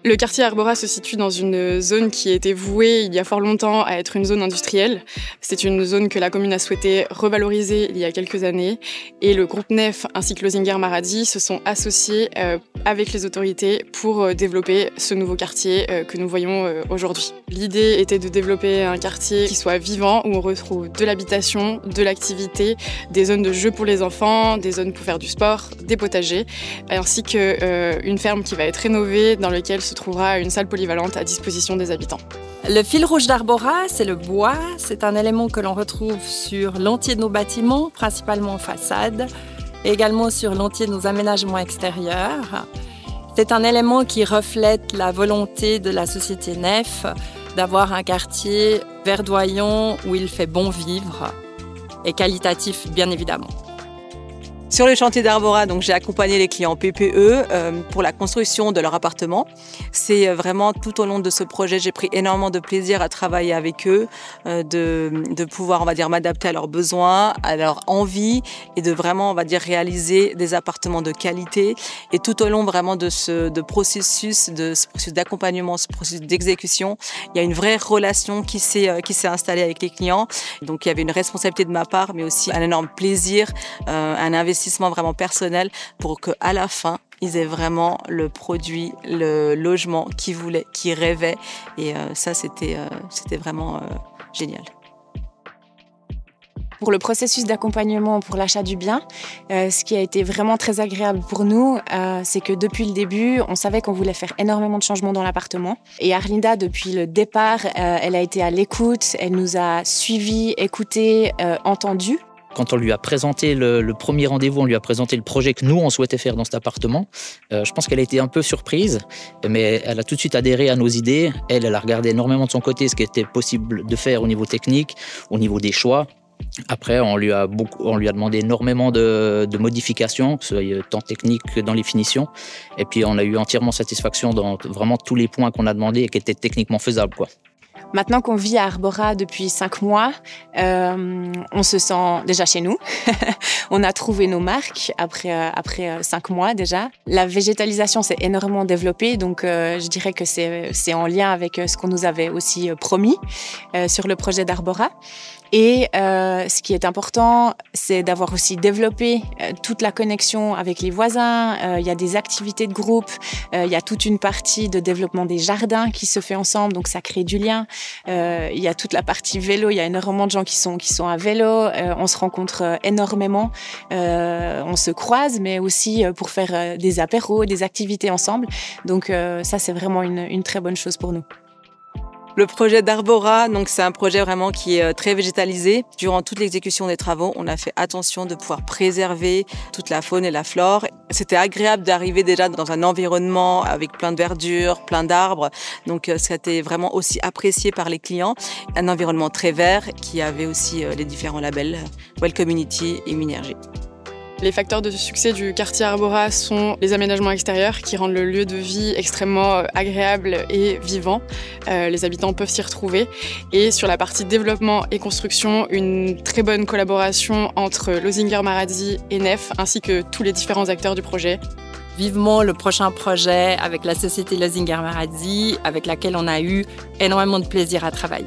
Le quartier Arbora se situe dans une zone qui a été vouée il y a fort longtemps à être une zone industrielle. C'est une zone que la commune a souhaité revaloriser il y a quelques années et le groupe Nef ainsi que Lozinger Maradi se sont associés avec les autorités pour développer ce nouveau quartier que nous voyons aujourd'hui. L'idée était de développer un quartier qui soit vivant où on retrouve de l'habitation, de l'activité, des zones de jeux pour les enfants, des zones pour faire du sport, des potagers ainsi qu'une ferme qui va être rénovée dans laquelle se trouvera une salle polyvalente à disposition des habitants. Le fil rouge d'Arbora, c'est le bois. C'est un élément que l'on retrouve sur l'entier de nos bâtiments, principalement en façade, et également sur l'entier de nos aménagements extérieurs. C'est un élément qui reflète la volonté de la société Nef d'avoir un quartier verdoyant où il fait bon vivre et qualitatif, bien évidemment. Sur le chantier d'Arbora, donc j'ai accompagné les clients PPE pour la construction de leur appartement. C'est vraiment tout au long de ce projet, j'ai pris énormément de plaisir à travailler avec eux, de pouvoir, on va dire, m'adapter à leurs besoins, à leur envie et de vraiment, on va dire, réaliser des appartements de qualité. Et tout au long vraiment de ce processus d'accompagnement, ce processus d'exécution, il y a une vraie relation qui s'est installée avec les clients. Donc il y avait une responsabilité de ma part, mais aussi un énorme plaisir, un investissement vraiment personnel pour qu'à la fin, ils aient vraiment le produit, le logement qu'ils voulaient, qu'ils rêvaient. Et ça, c'était vraiment génial. Pour le processus d'accompagnement pour l'achat du bien, ce qui a été vraiment très agréable pour nous, c'est que depuis le début, on savait qu'on voulait faire énormément de changements dans l'appartement. Et Arlinda, depuis le départ, elle a été à l'écoute, elle nous a suivis, écoutés, entendus. Quand on lui a présenté le premier rendez-vous, on lui a présenté le projet que nous, on souhaitait faire dans cet appartement. Je pense qu'elle a été un peu surprise, mais elle a tout de suite adhéré à nos idées. Elle a regardé énormément de son côté ce qui était possible de faire au niveau technique, au niveau des choix. Après, on lui a demandé énormément de modifications, que ce soit tant technique que dans les finitions. Et puis, on a eu entièrement satisfaction dans vraiment tous les points qu'on a demandé et qui étaient techniquement faisables, quoi. Maintenant qu'on vit à Arbora depuis 5 mois, on se sent déjà chez nous. On a trouvé nos marques après 5 mois déjà. La végétalisation s'est énormément développée, donc je dirais que c'est en lien avec ce qu'on nous avait aussi promis sur le projet d'Arbora. Et ce qui est important, c'est d'avoir aussi développé toute la connexion avec les voisins. Il y a des activités de groupe, il y a toute une partie de développement des jardins qui se fait ensemble, donc ça crée du lien. Il y a toute la partie vélo, il y a énormément de gens qui sont à vélo. On se rencontre énormément, on se croise, mais aussi pour faire des apéros, des activités ensemble. Donc ça, c'est vraiment une très bonne chose pour nous. Le projet d'Arbora, donc c'est un projet vraiment qui est très végétalisé. Durant toute l'exécution des travaux, on a fait attention de pouvoir préserver toute la faune et la flore. C'était agréable d'arriver déjà dans un environnement avec plein de verdure, plein d'arbres. Donc ça a été vraiment aussi apprécié par les clients. Un environnement très vert qui avait aussi les différents labels Well Community et Minergie. Les facteurs de succès du quartier Arbora sont les aménagements extérieurs qui rendent le lieu de vie extrêmement agréable et vivant. Les habitants peuvent s'y retrouver. Et sur la partie développement et construction, une très bonne collaboration entre Lozinger Maradi et Nef, ainsi que tous les différents acteurs du projet. Vivement le prochain projet avec la société Lozinger Maradi, avec laquelle on a eu énormément de plaisir à travailler.